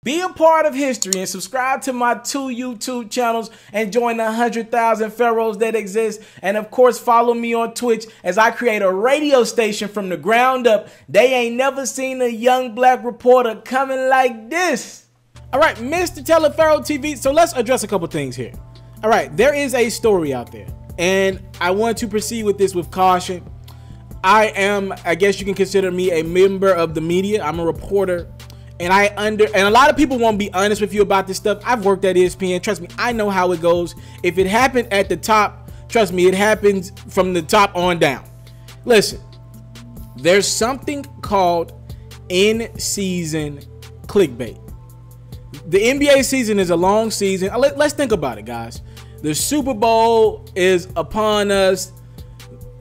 Be a part of history and subscribe to my 2 YouTube channels and join the 100,000 pharaohs that exist. And of course, follow me on Twitch as I create a radio station from the ground up. They ain't never seen a young black reporter coming like this. All right, Mr. TALIAFERRO TV. So let's address a couple things here. All right, there is a story out there, and I want to proceed with this with caution. I guess you can consider me a member of the media. I'm a reporter. And a lot of people won't be honest with you about this stuff. I've worked at ESPN. Trust me, I know how it goes. If it happened at the top, trust me, it happens from the top on down. Listen, there's something called in-season clickbait. The NBA season is a long season. Let's think about it, guys. The Super Bowl is upon us.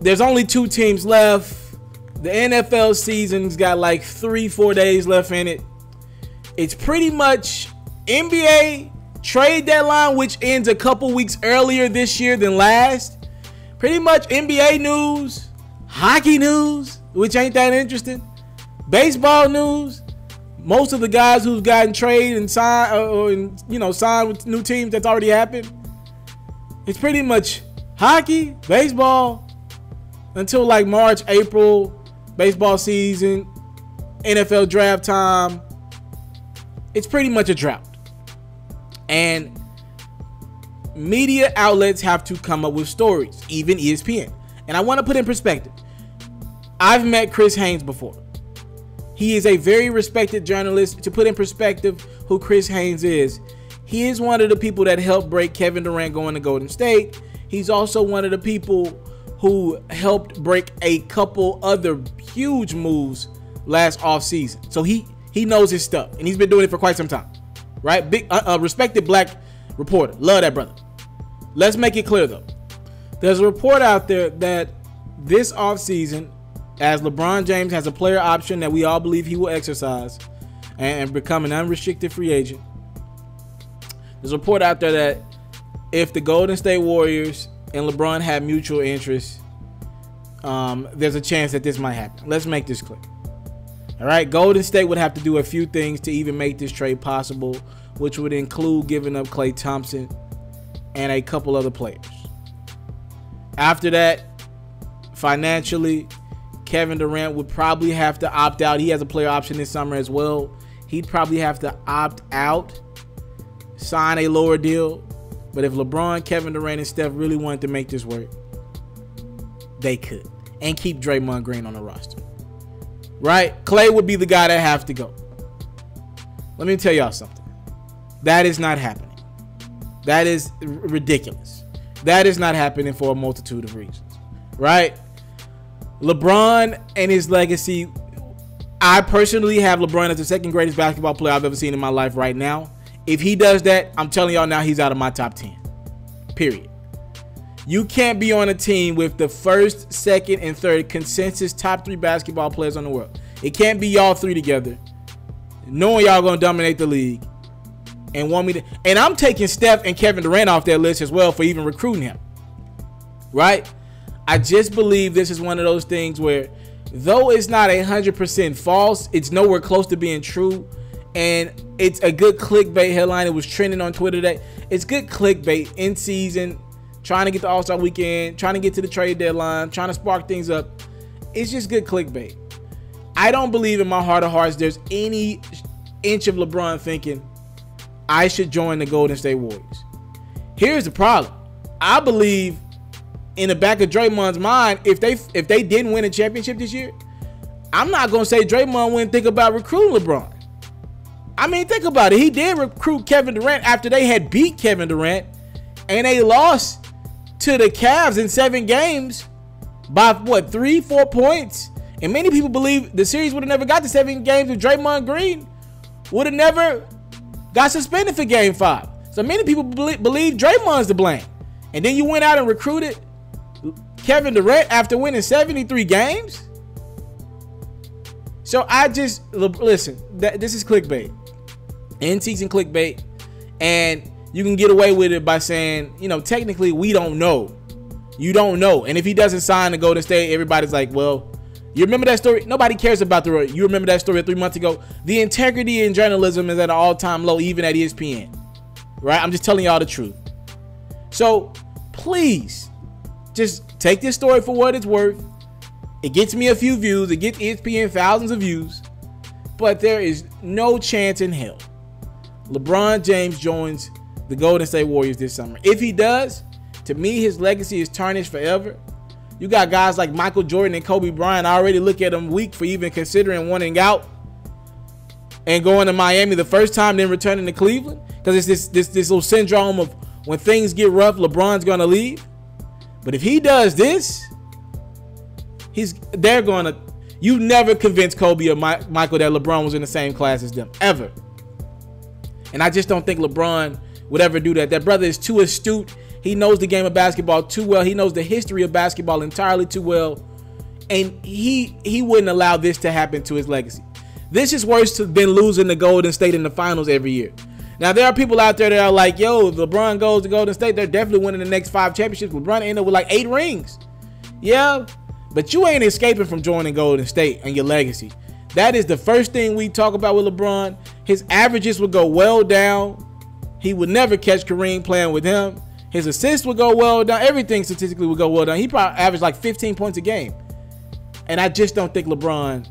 There's only 2 teams left. The NFL season's got like 3-4 days left in it. It's pretty much NBA trade deadline, which ends a couple weeks earlier this year than last. Pretty much NBA news, hockey news, which ain't that interesting. Baseball news. Most of the guys who've gotten traded and signed, signed with new teams, that's already happened. It's pretty much hockey, baseball, until like March, April, baseball season, NFL draft time. It's pretty much a drought. And media outlets have to come up with stories, even ESPN. And I want to put in perspective. I've met Chris Haynes before. He is a very respected journalist. To put in perspective who Chris Haynes is, he is one of the people that helped break Kevin Durant going to Golden State. He's also one of the people who helped break a couple other huge moves last offseason. So he knows his stuff, and he's been doing it for quite some time, right? Big, respected black reporter. Love that brother. Let's make it clear, though. There's a report out there that this offseason, as LeBron James has a player option that we all believe he will exercise and become an unrestricted free agent, there's a report out there that if the Golden State Warriors and LeBron have mutual interests, there's a chance that this might happen. Let's make this clear. All right, Golden State would have to do a few things to even make this trade possible, which would include giving up Klay Thompson and a couple other players. After that, financially, Kevin Durant would probably have to opt out. He has a player option this summer as well. He'd probably have to opt out, sign a lower deal. But if LeBron, Kevin Durant, and Steph really wanted to make this work, they could. And keep Draymond Green on the roster. Right? Klay would be the guy that have to go. Let me tell y'all something. That is not happening. That is ridiculous. That is not happening for a multitude of reasons. Right? LeBron and his legacy. I personally have LeBron as the second greatest basketball player I've ever seen in my life right now. If he does that, I'm telling y'all now, he's out of my top 10. Period. You can't be on a team with the first, second, and third consensus top 3 basketball players on the world. It can't be y'all 3 together, knowing y'all gonna dominate the league, and want me to. And I'm taking Steph and Kevin Durant off that list as well for even recruiting him. Right? I just believe this is one of those things where, though it's not 100% false, it's nowhere close to being true. And it's a good clickbait headline. It was trending on Twitter today. It's good clickbait in season, trying to get to All-Star Weekend, trying to get to the trade deadline, trying to spark things up. It's just good clickbait. I don't believe in my heart of hearts there's any inch of LeBron thinking I should join the Golden State Warriors. Here's the problem. I believe in the back of Draymond's mind, if they didn't win a championship this year, I'm not going to say Draymond wouldn't think about recruiting LeBron. I mean, think about it. He did recruit Kevin Durant after they had beat Kevin Durant, and they lost to the Cavs in 7 games by, what, 3-4 points? And many people believe the series would have never got to 7 games if Draymond Green would have never got suspended for Game 5. So many people believe Draymond's to blame. And then you went out and recruited Kevin Durant after winning 73 games? So I just, listen, this is clickbait. In-season clickbait. And you can get away with it by saying, you know, technically we don't know. You don't know. And if he doesn't sign to Golden State, everybody's like, well, You remember that story? Nobody cares about the. You remember that story 3 months ago? The integrity in journalism is at an all-time low, even at ESPN. Right? I'm just telling y'all the truth. So please, just take this story for what it's worth. It gets me a few views. It gets ESPN thousands of views. But there is no chance in hell LeBron James joins the Golden State Warriors this summer. If he does, to me, his legacy is tarnished forever. You got guys like Michael Jordan and Kobe Bryant. I already look at them weak for even considering wanting out and going to Miami the first time, then returning to Cleveland. Because it's this little syndrome of when things get rough, LeBron's going to leave. But if he does this, they're going to. You never convinced Kobe or Michael that LeBron was in the same class as them, ever. And I just don't think LeBron would ever do that. That brother is too astute. He knows the game of basketball too well. He knows the history of basketball entirely too well. And he wouldn't allow this to happen to his legacy. This is worse than losing to Golden State in the finals every year. Now, there are people out there that are like, yo, if LeBron goes to Golden State, they're definitely winning the next 5 championships. LeBron ended up with like 8 rings. Yeah, but you ain't escaping from joining Golden State and your legacy. That is the first thing we talk about with LeBron. His averages would go well down. He would never catch Kareem playing with him. His assists would go well down. Everything statistically would go well down. He probably averaged like 15 points a game. And I just don't think LeBron,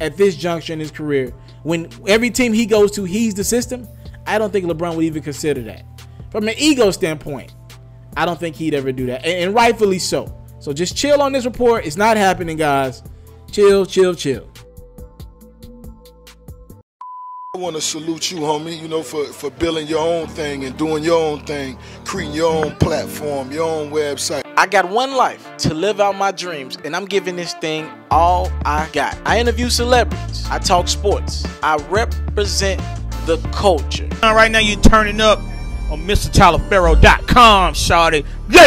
at this juncture in his career, when every team he goes to, he's the system, I don't think LeBron would even consider that. From an ego standpoint, I don't think he'd ever do that. And rightfully so. So just chill on this report. It's not happening, guys. Chill, chill, chill. I want to salute you, homie, you know, for building your own thing and doing your own thing, creating your own platform, your own website. I got one life to live out my dreams, and I'm giving this thing all I got. I interview celebrities. I talk sports. I represent the culture. Right now, you're turning up on MrTaliaferro.com, shawty. Yeah.